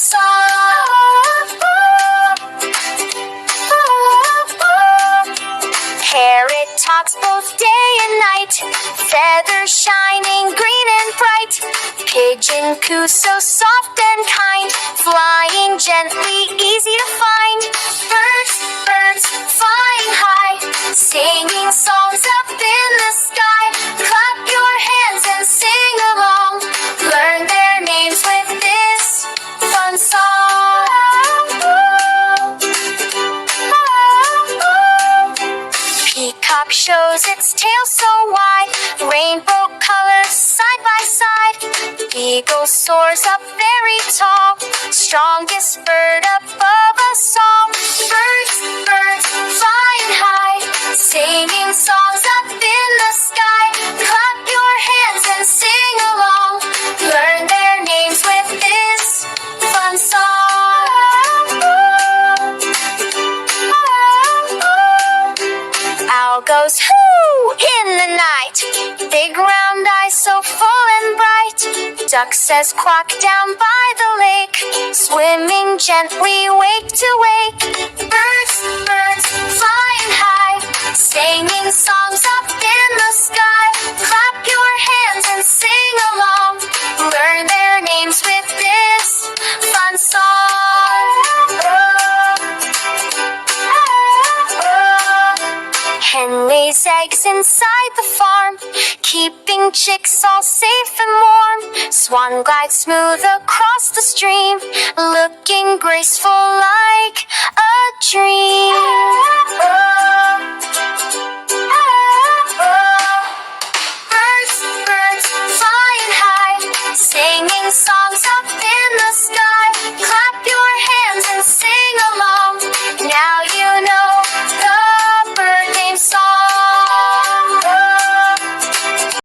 song. Parrot talks both day and night, feathers shining green and bright. Pigeon coos so soft and kind, flying gently, easy to find. Birds, birds, flying high, singing songs up in the sky. Clap your hands and sing along, learn their names with this fun song. Peacock shows its tail so wide, rainbow colors side by side. Eagle soars up very tall, strongest bird above us all. Birds, birds, flying high, singing songs up in the sky. Clap your hands and sing along, learn their names with this fun song. Owl goes hoo in the night, big round eyes so full and bright. Duck says quack down by the lake, swimming gently wake to wake. Birds, birds, flying high, singing songs up in the sky. Clap your hands and sing along, learn their names with this fun song. Hen lays eggs inside the farm, keeping chicks all safe and warm. Swan glides smooth across the stream, looking graceful like a dream.